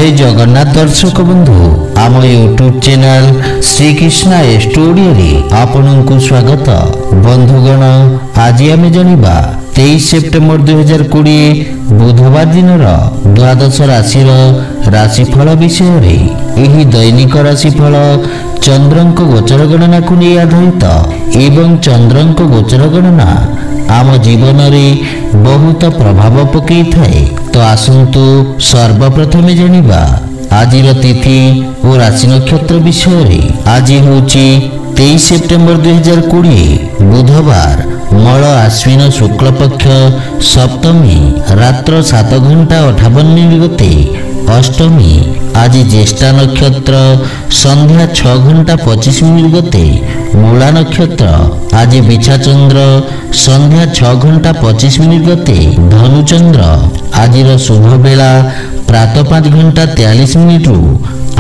जय जगन्नाथ दर्शक बंधु आम यूट्यूब चैनल श्रीकृष्ण स्टूडियो रे आपनकु स्वागत। बंधुगण आज आम जानिबा 23 सेप्टेम्बर 2020 बुधवार दिन द्वादश राशि राशिफल विषय रे। एही दैनिक राशिफल चंद्रंक गोचर गणना को नहीं आधारित एवं चंद्रंक गोचर गणना आम जीवन रे बहुत प्रभाव पकई थाए। तो आसंतु सर्वप्रथम जानिबा आजिर तिथि और राशि नक्षत्र विषय रे। आज होची 23 सेप्टेम्बर 2020 बुधवार मल आश्विन शुक्ल पक्ष सप्तमी रात्र 7:58 गते अष्टमी। आज ज्येष्ठा नक्षत्र संध्या 6:25 गते मूला नक्षत्र। आज बिछा चंद्र संध्या 6:25 गते धनुचंद्र। आज शुभ बेला प्रातः 5:43 रु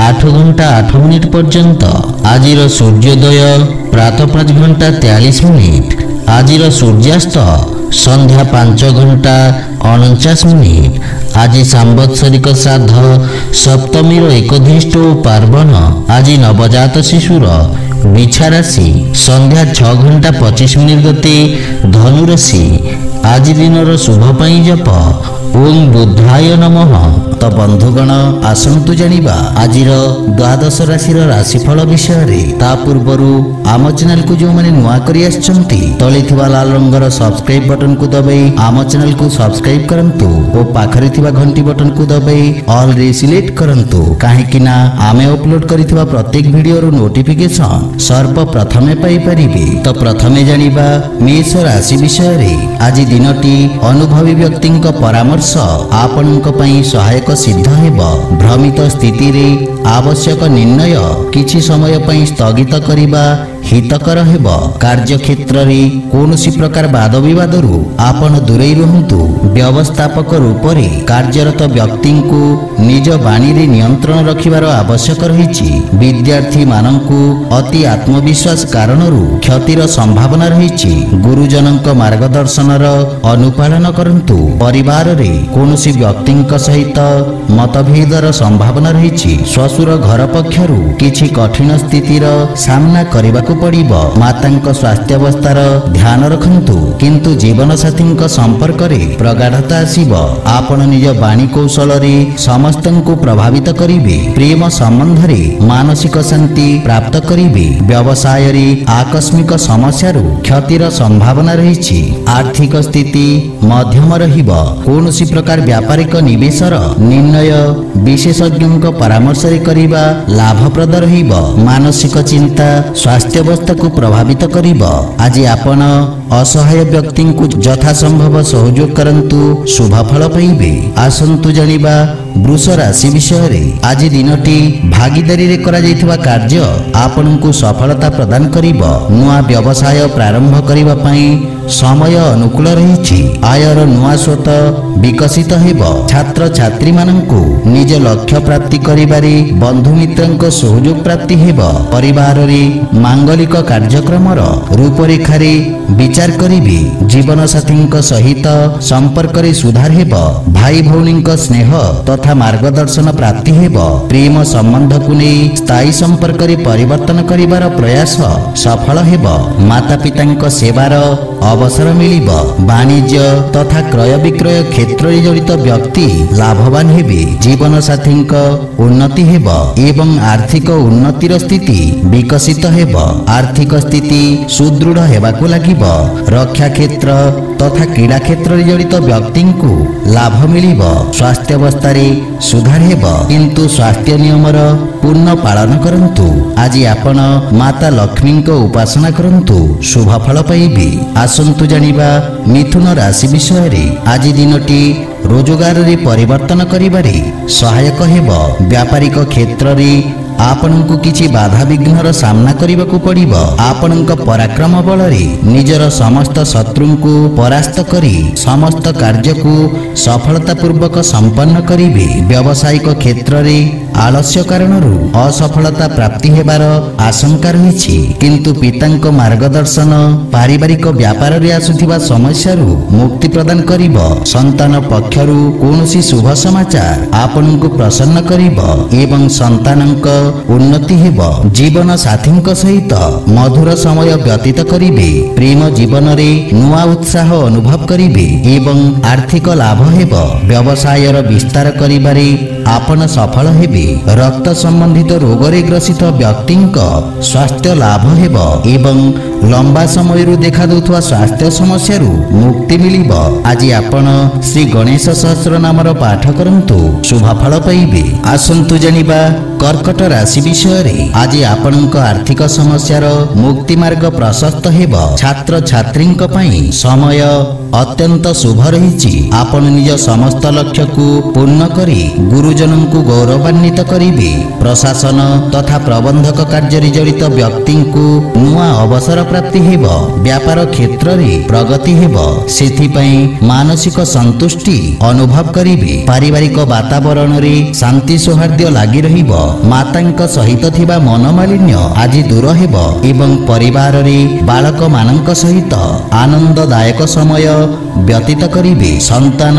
8:08 पर्यंत। आज सूर्योदय प्रातः 5:43। आज सूर्यास्त संध्या 5:49। आज सांवत्सरिक श्राद्ध सप्तमी एकधिष्ट पार्वण। आज नवजात शिशुर बिछा राशि संध्या 6:25 गते धनु राशि। आज दिन शुभ पाई जप ओम बुद्धाय नमः। तो बंधुगण आसंतु जानिबा आजिर द्वादश राशि राशिफल विषय रे। ता पूर्वरु आम चैनल को जो माने नुआ करी आछंती तले थिबा लाल रंगर सब्सक्राइब बटन को दबाई आम चैनल को सब्सक्राइब करंतु ओ पाखरे थिबा घंटी बटन को दबाई ऑल रे सिलेक्ट करंतु काहेकि ना आमे अपलोड करिथिबा प्रत्येक वीडियो रो नोटिफिकेशन सर्वप्रथमे पाई परिबे। तो प्रथमे जानिबा मेष राशि विषय रे। आज दिनटी अनुभवी व्यक्तिंक परामर्श आपनक पई सहायक सिद्ध हेब। भ्रमित स्थिति रे आवश्यक निर्णय किछि समय पई स्थगित करिबा हितकर हेब। कार्य क्षेत्र रे कोनोसी प्रकार वाद विवाद रु आपण दूरे रहंतु। व्यवस्थापक रूप रे कार्यरत व्यक्ति को निज वाणी रे नियंत्रण रखिबार आवश्यक रहिछि। विद्यार्थी माननकु अति आत्मविश्वास कारण रु क्षतिर संभावना रहिछि। गुरुजनक मार्गदर्शन अनुपालन करंतु। परिवार रे कोनोसी व्यक्ति सहित मतभेदर संभावना रहिछि। ससुर घर पक्षरु किछि कठिन स्थितिर सामना करबा पड़िबो। मातांक स्वास्थ्यावस्थार ध्यान रखंतु किंतु जीवन साथींक संपर्क रे प्रगाढ़ता आसीबो। आपण निज वाणी कौशल रे समस्तंकु प्रभावित करिवे। प्रेम संबंध रे मानसिक शांति प्राप्त करिवे। व्यवसाय रे आकस्मिक समस्या रु क्षतिर संभावना रहिछि। आर्थिक स्थिति मध्यम रहिबो। कोनोसी प्रकार व्यापारिक निवेशर निर्णय विशेषज्ञक परामर्श रे करिबा लाभप्रद रहिबो। मानसिक चिंता स्वास्थ्य अवस्था को प्रभावित करिब। आज आपण असहाय व्यक्ति को यथा संभव सहयोग करंतु शुभ फल पाइबे। आसंतु जानिबा वृष राशि विषय रे। आज दिनटी भागीदारी रे करा जायथिबा कार्य आपनकु सफलता प्रदान करिब। नुआ व्यवसाय प्रारंभ करिबा पई समय अनुकूल रहिछि। आयर नुआ स्रोत विकसित हेब। छात्र छात्री माननकु निज लक्ष्य प्राप्ति करिबारे बंधु मित्रंक सहयोग प्राप्ति हेब। परिवार रे मांगलिक कार्यक्रमर रूपरेखा रे विचार करिबे। जीवन साथींक सहित संपर्क रे सुधार हेब। भाई भौणींक स्नेह तथा मार्गदर्शन प्राप्ति हेब। प्रेम संबंध को नहीं स्थायी संपर्क रे परिवर्तन करिबार प्रयास सफल हेब। माता पितांक सेवार अवसर मिलिब। वाणिज्य तथा क्रय विक्रय क्षेत्र रे जड़ित व्यक्ति लाभवान हेबे। जीवन साथींक उन्नति हेब एवं आर्थिक उन्नतिर स्थिति विकसित हेब। आर्थिक स्थिति सुदृढ़ हेबाकु लागिब। रक्षा क्षेत्र तथा क्रीड़ा क्षेत्र रे जड़ित व्यक्ति को लाभ मिलिब। स्वास्थ्य अवस्था रे सुधार हेब किंतु स्वास्थ्य नियमर पूर्ण पालन करंतु। आज आपण माता लक्ष्मी को उपासना करंतु शुभ फल पाइबे। आसंतु जानिबा मिथुन राशि विषय रे। आज दिनटी रोजगार रे परिवर्तन करिबारे सहायक हेब। व्यापारिक क्षेत्र रे आपनकु किछि बाधा विघ्नर सामना करिबाकु पड़िबो। आपनक पराक्रम बल रे निजर समस्त शत्रुंकु परास्त करी समस्त कार्यकु सफलता पूर्वक संपन्न करिवे। व्यावसायिक क्षेत्र रे आलस्य कारणरू असफलता प्राप्ति हेबार आशंका रही किंतु पितांक मार्गदर्शन पारिवारिक व्यापार रे आसुथिबा समस्यारू मुक्ति प्रदान करिब। संतान पक्षरू कोनोसी शुभ समाचार आपनकु प्रसन्न करिब एवं संतानक उन्नति हेब। जीवन साथींक सहित मधुर समय व्यतीत करिबे। प्रेम जीवन रे नुआ उत्साह अनुभव करिबे एवं आर्थिक लाभ हेब। व्यवसायर विस्तार करिबारे आपण सफल हेबे। रक्त संबंधित रोग रे ग्रसित व्यक्तिंक स्वास्थ्य लाभ हेब एवं लंबा समय देखा देउथवा स्वास्थ्य समस्या मुक्ति मिलिब। आज आपण श्री गणेश सहस्र नामर पाठ करंतु शुभ फल पाइबे। आसंतु जानिबा कर्कट राशि विषय रे। आज आपणक आर्थिक समस्यार मुक्ति मार्ग प्रशस्त हेब। छात्र छात्रींक पई समय अत्यंत शुभ रही। आपण निज समस्त लक्ष्य को पूर्ण करी गुरुजनों गौरवान्वित करिबे। प्रशासन तथा प्रबंधक कार्य जड़ित व्यक्ति को नुआ अवसर प्राप्ति हेब। व्यापार क्षेत्र रे प्रगति हेब। सेथिपई मानसिक संतुष्टि अनुभव करिबे। पारिवारिक वातावरण रे शांति सौहार्द्य लागि रहिब। मातांक सहित थिबा मनोमालिन्य आज दूर हेब एवं परिवार रे बालक मानक सहित आनंददायक समय व्यतीत करिबे। संतान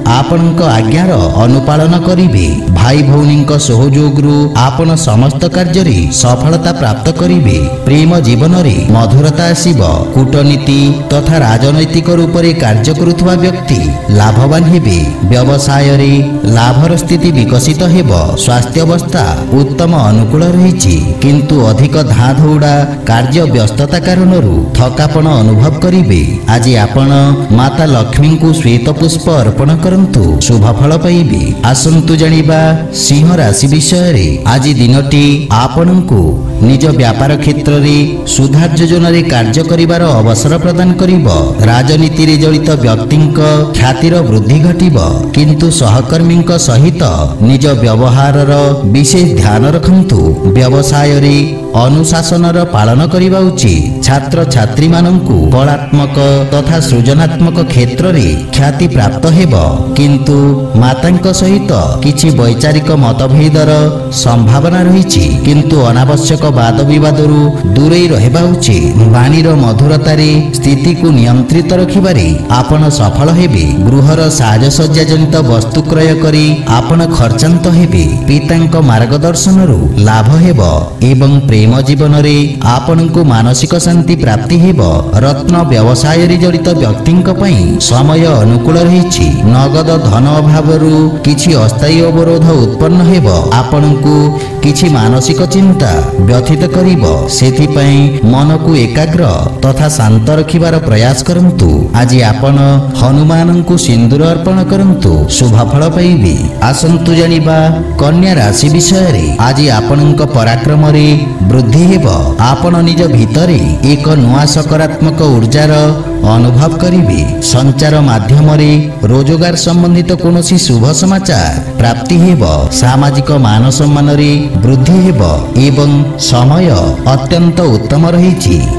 आपनक आज्ञार अनुपालन करिबे। भाई भौनीक सहयोगरु आपण समस्त कार्य रे सफलता प्राप्त करिबे। प्रेम जीवन रे मधुरता आसीब। कूटनीति तथा राजनैतिक रूप रे कार्य करुथवा व्यक्ति लाभवान हेबे। व्यवसाय रे लाभर स्थिति विकसित हेब। स्वास्थ्य अवस्था उत्तम अनुकूल रही किंतु अधिक धा दौड़ा कार्य व्यस्तता कारणरू थकापन अनुभव करिबे। आज आपण माता लक्ष्मी को श्वेत पुष्प अर्पण करंतु शुभ फल पाइबे। आसंतु जानिबा सिंह राशि विषय रे। आज दिनटी आपनकु निज व्यापार क्षेत्र रे सुधार योजना रे कार्य करिवार अवसर प्रदान करिब। राजनीति रे जड़ित व्यक्तिंक ख्यातिर वृद्धि घटिब किंतु सहकर्मींक सहित निज व्यवहारर विशेष ध्यान रखंतु। व्यवसाय रे अनुशासनर पालन करिबा उचित। छात्र छात्री मानंकु कलात्मक तथा सृजनात्मक क्षेत्र रे ख्याति प्राप्त हेब किंतु मातांक सहित किछि वैचारिक मतभेदर संभावना रही किंतु अनावश्यक वाद विवादरू दूरे रहबा उचित। वाणीर मधुरता रे स्थिति को नियंत्रित रखिबारे आपण सफल हेबे। गृहर साजसज्जा जनित वस्तु क्रय करी आपण खर्चांत हेबे। पितांक मार्गदर्शनरू लाभ हेब एवं प्रेम जीवन रे आपनकु मानसिक शांति प्राप्ति हेब। रत्न व्यवसाय रे जड़ित व्यक्तिंक पई समय अनुकूल रही। नगद धन अभावरू किछि अस्थायी अवरोध उत्पन्न हेब। आपनकु किछि मानसिक चिंता व्यथित करिब। सेथिपई मन को एकाग्र तथा शांत रखिबार प्रयास करंतु। आज आपण हनुमान को सिंदूर अर्पण करंतु शुभ फल पाइबे। आसंतु जानिबा कन्या राशि विषय रे। आज आपनक पराक्रम रे वृद्धि हेब। आपण निज भितरे एक नुआ सकारात्मक ऊर्जार अनुभव करिबे। संचार माध्यम रे रोजगार संबंधित कोनोसी शुभ समाचार प्राप्ति हेब। सामाजिक मान सम्मान रे वृद्धि हेब एवं समय अत्यंत उत्तम रही।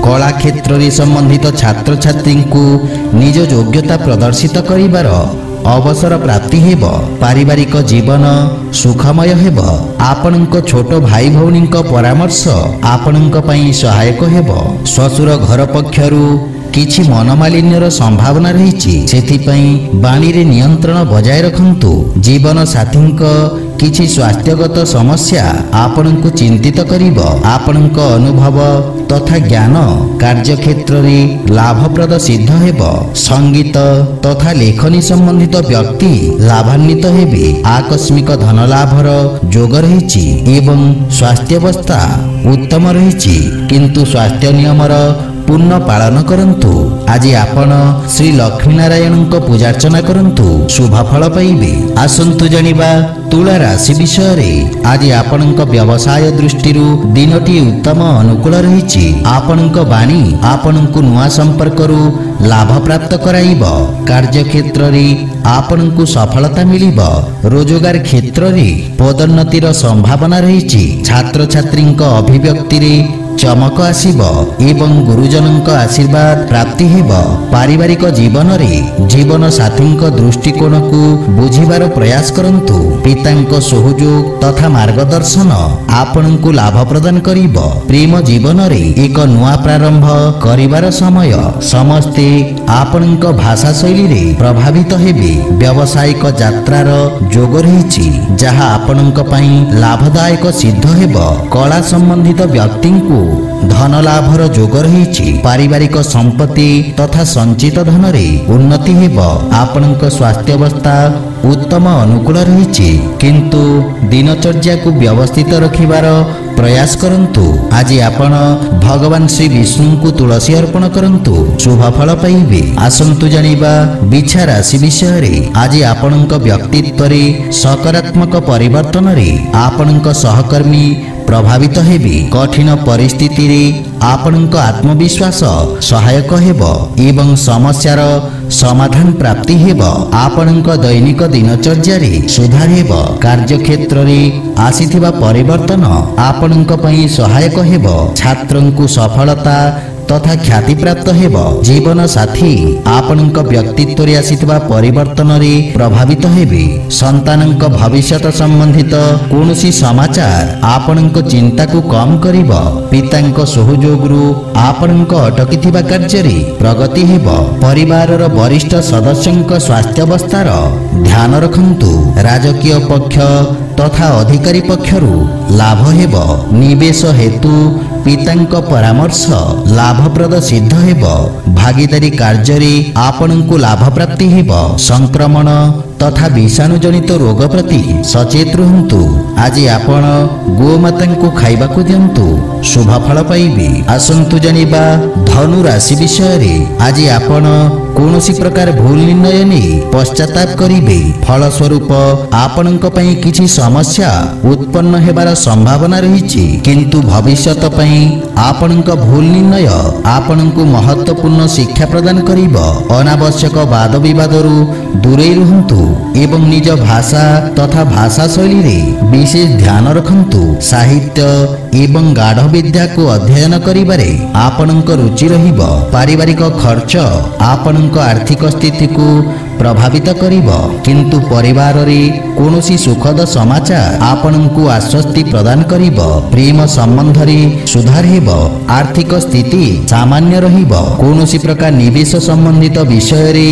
कला क्षेत्र रे संबंधित छात्र छात्री को निज योग्यता प्रदर्शित करिबार अवसर प्राप्ति हेब। पारिवारिक जीवन सुखमय हेब। आपनक छोट भाई भौनीक परामर्श आपनक पई सहायक हेब। ससुर घर पक्षरु किछि मनोमालिन्यर संभावना रही सेथिपई वाणी रे नियंत्रण बजाय रखंतु। जीवन साथींक किछि स्वास्थ्यगत समस्या आपनकु चिंतित करिब। आपनक अनुभव तथा ज्ञान कार्य क्षेत्र रे लाभप्रद सिद्ध हेब। संगीत तथा लेखनी संबंधित व्यक्ति लाभान्वित हेबे। आकस्मिक धन लाभर जोग रही एवं स्वास्थ्य अवस्था उत्तम रही किंतु स्वास्थ्य नियमर पूर्ण पालन करंतु। आज आपण श्री लक्ष्मी नारायण पूजार्चना करंतु शुभ फल पाइबे। आसंतु जानिबा तुला राशि विषय रे। आज आपणक व्यवसाय दृष्टि दिनटी उत्तम अनुकूल रही। आपणक वाणी आपणकु नुआ संपर्क लाभ प्राप्त कराइब। कार्य क्षेत्र रे आपणकु सफलता मिलिब। रोजगार क्षेत्र रे पदोन्नतिर संभावना रही। छात्र छात्रींक अभिव्यक्ति रे ଚମକ ଆସିବ ଏବଂ ଗୁରୁଜନଙ୍କ ଆଶୀର୍ବାଦ ପ୍ରାପ୍ତି ହେବ। ପାରିବାରିକ ଜୀବନରେ ଜୀବନ ସାଥୀଙ୍କ ଦୃଷ୍ଟିକୋଣକୁ ବୁଝିବାର ପ୍ରୟାସ କରନ୍ତୁ। ପିତାଙ୍କ ସହଯୋଗ ତଥା ମାର୍ଗଦର୍ଶନ ଆପଣଙ୍କୁ ଲାଭ ପ୍ରଦାନ କରିବ। ପ୍ରେମ ଜୀବନରେ ଏକ ନୂଆ ପ୍ରାରମ୍ଭ କରିବାର ସମୟ। ସମସ୍ତେ ଆପଣଙ୍କ ଭାଷା ଶୈଳୀରେ ପ୍ରଭାବିତ ହେବେ। ବ୍ୟବସାୟିକ ଯାତ୍ରାର ଯୋଗ ରହିଛି ଯାହା ଆପଣଙ୍କ ପାଇଁ ଲାଭଦାୟକ ସିଦ୍ଧ ହେବ। କଳା ସମ୍ବନ୍ଧିତ ବ୍ୟକ୍ତିଙ୍କୁ ଧନ ଲାଭର ଯୋଗ ରହିଛି। ପାରିବାରିକ ସମ୍ପତ୍ତି ତଥା ସଞ୍ଚିତ ଧନରେ ଉନ୍ନତି ହେବ। ଆପଣଙ୍କ ସ୍ୱାସ୍ଥ୍ୟାବସ୍ଥା ଉତ୍ତମ ଅନୁକୂଳ ରହିଛି, କିନ୍ତୁ ଦିନଚର୍ଯ୍ୟାକୁ ବ୍ୟବସ୍ଥିତ ରଖିବାର ପ୍ରୟାସ କରନ୍ତୁ। ଆଜି ଆପଣ ଭଗବାନ ଶ୍ରୀ ବିଷ୍ଣୁଙ୍କୁ ତୁଳସୀ ଅର୍ପଣ କରନ୍ତୁ, ଶୁଭ ଫଳ ପାଇବେ। ଆସନ୍ତୁ ଜାଣିବା ବିଛା ରାଶି ବିଷୟରେ। ଆଜି ଆପଣଙ୍କ ବ୍ୟକ୍ତିତ୍ୱରେ ସକାରାତ୍ମକ ପରିବର୍ତ୍ତନରେ ଆପଣଙ୍କ ସହକର୍ମୀ ପ୍ରଭାବିତ ହେବେ। କଠିନ ପରିସ୍ଥିତିରେ ଆପଣଙ୍କ ଆତ୍ମବିଶ୍ୱାସ ସହାୟକ ହେବ ଏବଂ ସମସ୍ୟାର ସମାଧାନ ପ୍ରାପ୍ତି ହେବ। ଆପଣଙ୍କ ଦୈନିକ ଦିନଚର୍ଯ୍ୟାରେ ସୁଧାର ହେବ। କାର୍ଯ୍ୟକ୍ଷେତ୍ରରେ ଆସିଥିବା ପରିବର୍ତ୍ତନ ଆପଣଙ୍କ ପାଇଁ ସହାୟକ ହେବ। ଛାତ୍ରଙ୍କୁ ସଫଳତା ତଥା ଖ୍ୟାତିପ୍ରାପ୍ତ ହେବ। ଜୀବନ ସାଥୀ ଆପଣଙ୍କ ବ୍ୟକ୍ତିତ୍ୱରେ ଆସିଥିବା ପରିବର୍ତ୍ତନରେ ପ୍ରଭାବିତ ହେବେ। ସନ୍ତାନଙ୍କ ଭବିଷ୍ୟତ ସମ୍ବନ୍ଧିତ କୌଣସି ସମାଚାର ଆପଣଙ୍କ ଚିନ୍ତାକୁ କମ୍ କରିବ। ପିତାଙ୍କ ସହଯୋଗରୁ ଆପଣଙ୍କ ଅଟକିଥିବା କାର୍ଯ୍ୟରେ ପ୍ରଗତି ହେବ। ପରିବାରର ବରିଷ୍ଠ ସଦସ୍ୟଙ୍କ ସ୍ୱାସ୍ଥ୍ୟାବସ୍ଥାର ଧ୍ୟାନ ରଖନ୍ତୁ। ରାଜକୀୟ ପକ୍ଷ ତଥା ଅଧିକାରୀ ପକ୍ଷରୁ ଲାଭ ହେବ। ନିବେଶ ହେତୁ ପିତାଙ୍କ ପରାମର୍ଶ ଲାଭପ୍ରଦ ସିଦ୍ଧ ହେବ। ଭାଗିଦାରୀ କାର୍ଯ୍ୟରେ ଆପଣଙ୍କୁ ଲାଭ ପ୍ରାପ୍ତି ହେବ। ସଂକ୍ରମଣ ତଥା ବିଷାଣୁ ଜନିତ ରୋଗ ପ୍ରତି ସଚେତ ରୁହନ୍ତୁ। ଆଜି ଆପଣ ଗୋମାତାଙ୍କୁ ଖାଇବାକୁ ଦିଅନ୍ତୁ, ଶୁଭ ଫଳ ପାଇବେ। ଆସନ୍ତୁ ଜାଣିବା ଧନୁ ରାଶି ବିଷୟରେ। ଆଜି ଆପଣ କୌଣସି ପ୍ରକାର ଭୁଲ ନିର୍ଣ୍ଣୟ ନେଇ ପଶ୍ଚାତାପ କରିବେ। ଫଳସ୍ୱରୂପ ଆପଣଙ୍କ ପାଇଁ କିଛି ସମସ୍ୟା ଉତ୍ପନ୍ନ ହେବାର ସମ୍ଭାବନା ରହିଛି, କିନ୍ତୁ ଭବିଷ୍ୟତ ପାଇଁ ଆପଣଙ୍କ ଭୁଲ ନିର୍ଣ୍ଣୟ ଆପଣଙ୍କୁ ମହତ୍ୱପୂର୍ଣ୍ଣ ଶିକ୍ଷା ପ୍ରଦାନ କରିବ। ଅନାବଶ୍ୟକ ବାଦ ବିବାଦରୁ ଦୂରେଇ ରୁହନ୍ତୁ ଏବଂ ନିଜ ଭାଷା ତଥା ଭାଷା ଶୈଳୀରେ ବିଶେଷ ଧ୍ୟାନ ରଖନ୍ତୁ। ସାହିତ୍ୟ ଏବଂ ଗାଢ଼ ବିଦ୍ୟାକୁ ଅଧ୍ୟୟନ କରିବାରେ ଆପଣଙ୍କ ରୁଚି ରହିବ। ପାରିବାରିକ ଖର୍ଚ୍ଚ ଆପଣଙ୍କ ଆର୍ଥିକ ସ୍ଥିତିକୁ ପ୍ରଭାବିତ କରିବ, କିନ୍ତୁ ପରିବାରରେ କୌଣସି ସୁଖଦ ସମାଚାର ଆପଣଙ୍କୁ ଆଶ୍ୱସ୍ତି ପ୍ରଦାନ କରିବ। ପ୍ରେମ ସମ୍ବନ୍ଧରେ ସୁଧାର ହେବ। ଆର୍ଥିକ ସ୍ଥିତି ସାମାନ୍ୟ ରହିବ। କୌଣସି ପ୍ରକାର ନିବେଶ ସମ୍ବନ୍ଧିତ ବିଷୟରେ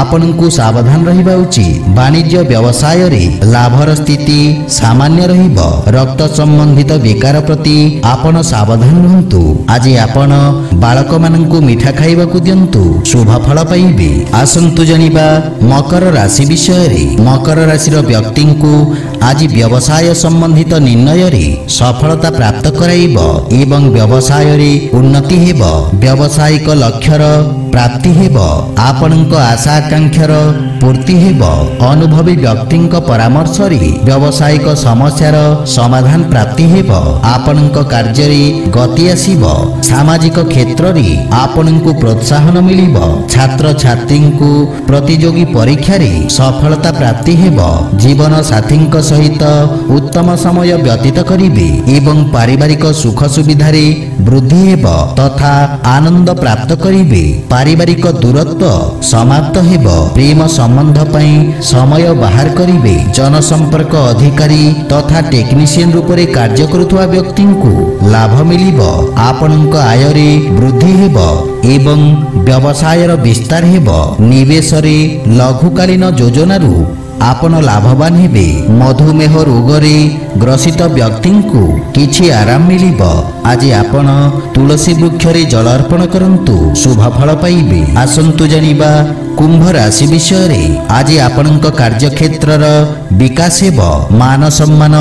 ଆପଣଙ୍କୁ ସାବଧାନ ରହିବା ଉଚିତ। ବାଣିଜ୍ୟ ବ୍ୟବସାୟରେ ଲାଭର ସ୍ଥିତି ସାମାନ୍ୟ ରହିବ। ରକ୍ତ ସମ୍ବନ୍ଧିତ ବିକାର ପ୍ରତି ଆପଣ ସାବଧାନ ରୁହନ୍ତୁ। ଆଜି ଆପଣ ବାଳକମାନଙ୍କୁ ମିଠା ଖାଇବାକୁ ଦିଅନ୍ତୁ, ଶୁଭ ଫଳ ପାଇବେ। ଆସନ୍ତୁ ଜାଣିବା ମକର ରାଶି ବିଷୟରେ। ମକର ରାଶିର ବ୍ୟକ୍ତିଙ୍କୁ ଆଜି ବ୍ୟବସାୟ ସମ୍ବନ୍ଧିତ ନିର୍ଣ୍ଣୟରେ ସଫଳତା ପ୍ରାପ୍ତ କରାଇବ ଏବଂ ବ୍ୟବସାୟରେ ଉନ୍ନତି ହେବ। ବ୍ୟବସାୟିକ ଲକ୍ଷ୍ୟର ପ୍ରାପ୍ତି ହେବ। ଆପଣଙ୍କ ଆଶା ଆକାଂକ୍ଷାର ପୂର୍ତ୍ତି ହେବ। ଅନୁଭବୀ ବ୍ୟକ୍ତିଙ୍କ ପରାମର୍ଶରେ ବ୍ୟବସାୟିକ ସମସ୍ୟାର ସମାଧାନ ପ୍ରାପ୍ତି ହେବ। ଆପଣଙ୍କ କାର୍ଯ୍ୟରେ ଗତି ଆସିବ। ସାମାଜିକ କ୍ଷେତ୍ରରେ ଆପଣଙ୍କୁ ପ୍ରୋତ୍ସାହନ ମିଳିବ। ଛାତ୍ରଛାତ୍ରୀଙ୍କୁ ପ୍ରତିଯୋଗୀ ପରୀକ୍ଷାରେ ସଫଳତା ପ୍ରାପ୍ତି ହେବ। ଜୀବନ ସାଥୀଙ୍କ ସହିତ ଉତ୍ତମ ସମୟ ବ୍ୟତୀତ କରିବେ ଏବଂ ପାରିବାରିକ ସୁଖ ସୁବିଧାରେ ବୃଦ୍ଧି ହେବ ତଥା ଆନନ୍ଦ ପ୍ରାପ୍ତ କରିବେ। ପାରିବାରିକ ଦୂରତ୍ୱ ସମାପ୍ତ ହେବ। ପ୍ରେମ ସମ୍ବନ୍ଧ ପାଇଁ ସମୟ ବାହାର କରିବେ। ଜନସମ୍ପର୍କ ଅଧିକାରୀ ତଥା ଟେକ୍ନିସିଆନ ରୂପରେ କାର୍ଯ୍ୟ କରୁଥିବା ବ୍ୟକ୍ତିଙ୍କୁ ଲାଭ ମିଳିବ। ଆପଣଙ୍କ ଆୟରେ ବୃଦ୍ଧି ହେବ ଏବଂ ବ୍ୟବସାୟର ବିସ୍ତାର ହେବ। ନିବେଶରେ ଲଘୁକାଳୀନ ଯୋଜନାରୁ ଆପଣ ଲାଭବାନ ହେବେ। ମଧୁମେହ ରୋଗରେ ଗ୍ରସିତ ବ୍ୟକ୍ତିଙ୍କୁ କିଛି ଆରାମ ମିଳିବ। ଆଜି ଆପଣ ତୁଳସୀ ବୃକ୍ଷରେ ଜଳ ଅର୍ପଣ କରନ୍ତୁ, ଶୁଭ ଫଳ ପାଇବେ। ଆସନ୍ତୁ ଜାଣିବା କୁମ୍ଭ ରାଶି ବିଷୟରେ। ଆଜି ଆପଣଙ୍କ କାର୍ଯ୍ୟକ୍ଷେତ୍ରର ବିକାଶ ହେବ। ମାନ ସମ୍ମାନ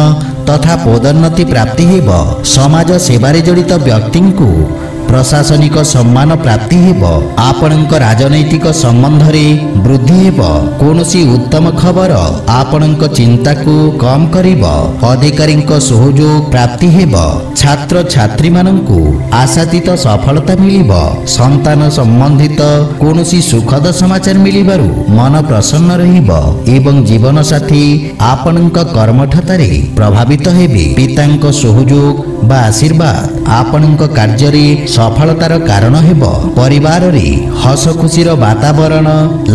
ତଥା ପଦୋନ୍ନତି ପ୍ରାପ୍ତି ହେବ। ସମାଜ ସେବାରେ ଜଡ଼ିତ ବ୍ୟକ୍ତିଙ୍କୁ ପ୍ରଶାସନିକ ସମ୍ମାନ ପ୍ରାପ୍ତି ହେବ। ଆପଣଙ୍କ ରାଜନୈତିକ ସମ୍ବନ୍ଧରେ ବୃଦ୍ଧି ହେବ। କୌଣସି ଉତ୍ତମ ଖବର ଆପଣଙ୍କ ଚିନ୍ତାକୁ କମ୍ କରିବ। ଅଧିକାରୀଙ୍କ ସହଯୋଗ ପ୍ରାପ୍ତି ହେବ। ଛାତ୍ରଛାତ୍ରୀମାନଙ୍କୁ ଆଶାତୀତ ସଫଳତା ମିଳିବ। ସନ୍ତାନ ସମ୍ବନ୍ଧିତ କୌଣସି ସୁଖଦ ସମାଚାର ମିଳିବାରୁ ମନ ପ୍ରସନ୍ନ ରହିବ ଏବଂ ଜୀବନସାଥୀ ଆପଣଙ୍କ କର୍ମଠତାରେ ପ୍ରଭାବିତ ହେବେ। ପିତାଙ୍କ ସହଯୋଗ ବା ଆଶୀର୍ବାଦ ଆପଣଙ୍କ କାର୍ଯ୍ୟରେ ସଫଳତାର କାରଣ ହେବ। ପରିବାରରେ ହସ ଖୁସିର ବାତାବରଣ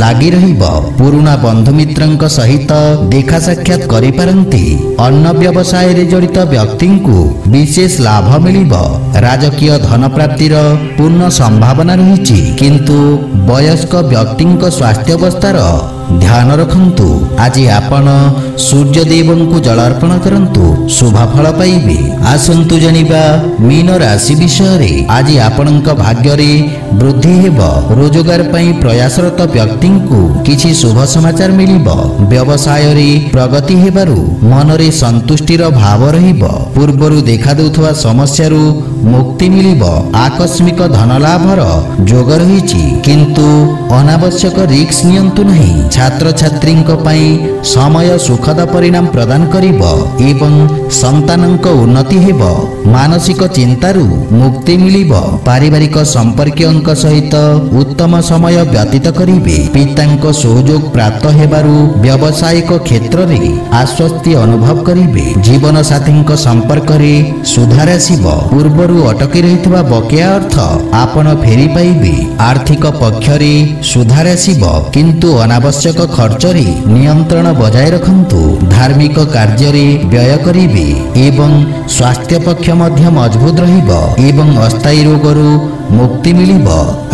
ଲାଗି ରହିବ। ପୁରୁଣା ବନ୍ଧୁମିତ୍ରଙ୍କ ସହିତ ଦେଖା ସାକ୍ଷାତ କରିପାରନ୍ତି। ଅନ୍ନ ବ୍ୟବସାୟରେ ଜଡ଼ିତ ବ୍ୟକ୍ତିଙ୍କୁ ବିଶେଷ ଲାଭ ମିଳିବ। ରାଜକୀୟ ଧନ ପ୍ରାପ୍ତିର ପୂର୍ଣ୍ଣ ସମ୍ଭାବନା ରହିଛି, କିନ୍ତୁ ବୟସ୍କ ବ୍ୟକ୍ତିଙ୍କ ସ୍ୱାସ୍ଥ୍ୟାବସ୍ଥାର ଧ୍ୟାନ ରଖନ୍ତୁ। ଆଜି ଆପଣ ସୂର୍ଯ୍ୟଦେବଙ୍କୁ ଜଳ ଅର୍ପଣ କରନ୍ତୁ, ଶୁଭ ଫଳ ପାଇବେ। ଆସନ୍ତୁ ଜାଣିବା ମୀନ ରାଶି ବିଷୟରେ। ଆଜି ଆପଣଙ୍କ ଭାଗ୍ୟରେ ବୃଦ୍ଧି ହେବ। ରୋଜଗାର ପାଇଁ ପ୍ରୟାସରତ ବ୍ୟକ୍ତିଙ୍କୁ କିଛି ଶୁଭ ସମାଚାର ମିଳିବ। ବ୍ୟବସାୟରେ ପ୍ରଗତି ହେବାରୁ ମନରେ ସନ୍ତୁଷ୍ଟିର ଭାବ ରହିବ। ପୂର୍ବରୁ ଦେଖାଦେଉଥିବା ସମସ୍ୟାରୁ ମୁକ୍ତି ମିଳିବ। ଆକସ୍ମିକ ଧନ ଲାଭର ଯୋଗ ରହିଛି, କିନ୍ତୁ ଅନାବଶ୍ୟକ ରିସ୍କ ନିଅନ୍ତୁ ନାହିଁ। ଛାତ୍ରଛାତ୍ରୀଙ୍କ ପାଇଁ ସମୟ ସୁଖଦ ପରିଣାମ ପ୍ରଦାନ କରିବ ଏବଂ ସନ୍ତାନଙ୍କ ଉନ୍ନତି ହେବ। ମାନସିକ ଚିନ୍ତାରୁ ମୁକ୍ତି ମିଳିବ। ପାରିବାରିକ ସମ୍ପର୍କୀୟଙ୍କ ସହିତ ଉତ୍ତମ ସମୟ ବ୍ୟତୀତ କରିବେ। ପିତାଙ୍କ ସହଯୋଗ ପ୍ରାପ୍ତ ହେବାରୁ ବ୍ୟବସାୟିକ କ୍ଷେତ୍ରରେ ଆଶ୍ୱସ୍ତି ଅନୁଭବ କରିବେ। ଜୀବନ ସାଥୀଙ୍କ ସମ୍ପର୍କରେ ସୁଧାର ଆସିବ। ପୂର୍ବରୁ ଅଟକି ରହିଥିବା ବକେୟା ଅର୍ଥ ଆପଣ ଫେରି ପାଇବେ। ଆର୍ଥିକ ପକ୍ଷରେ ସୁଧାର ଆସିବ, କିନ୍ତୁ ଅନାବଶ୍ୟକ ଖର୍ଚ୍ଚରେ ନିୟନ୍ତ୍ରଣ ବଜାୟ ରଖନ୍ତୁ। ଧାର୍ମିକ କାର୍ଯ୍ୟରେ ବ୍ୟୟ କରିବେ ଏବଂ ସ୍ୱାସ୍ଥ୍ୟ ପକ୍ଷ ମଧ୍ୟ ମଜବୁତ ରହିବ ଏବଂ ଅସ୍ଥାୟୀ ରୋଗରୁ ମୁକ୍ତି ମିଳିବ।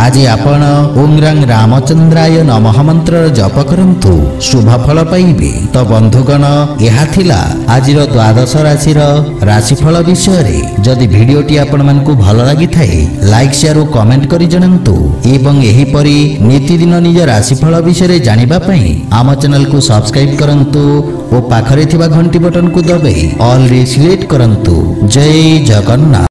ଆଜି ଆପଣ ଓಂ ରାଂ ରାମଚନ୍ଦ୍ରାୟ ନମଃ ମନ୍ତ୍ରର ଜପ କରନ୍ତୁ, ଶୁଭ ଫଳ ପାଇବେ। ତ ବନ୍ଧୁଗଣ, ଏହା ଥିଲା ଆଜିର ଦ୍ୱାଦଶ ରାଶିର ରାଶିଫଳ ବିଷୟରେ। ଯଦି ଭିଡ଼ିଓଟି ଆପଣମାନଙ୍କୁ ଭଲ ଲାଗିଥାଏ, ଲାଇକ୍ ସେୟାର ଓ କମେଣ୍ଟ କରି ଜଣାନ୍ତୁ ଏବଂ ଏହିପରି ନିତିଦିନ ନିଜ ରାଶିଫଳ ବିଷୟରେ ଜାଣିବା ପାଇଁ ଆମ ଚ୍ୟାନେଲକୁ ସବସ୍କ୍ରାଇବ କରନ୍ତୁ ଓ ପାଖରେ ଥିବା ଘଣ୍ଟି ବଟନକୁ ଦବାଇ ଅଲରେ ସିଲେକ୍ଟ କରନ୍ତୁ। ଜୟ ଜଗନ୍ନାଥ।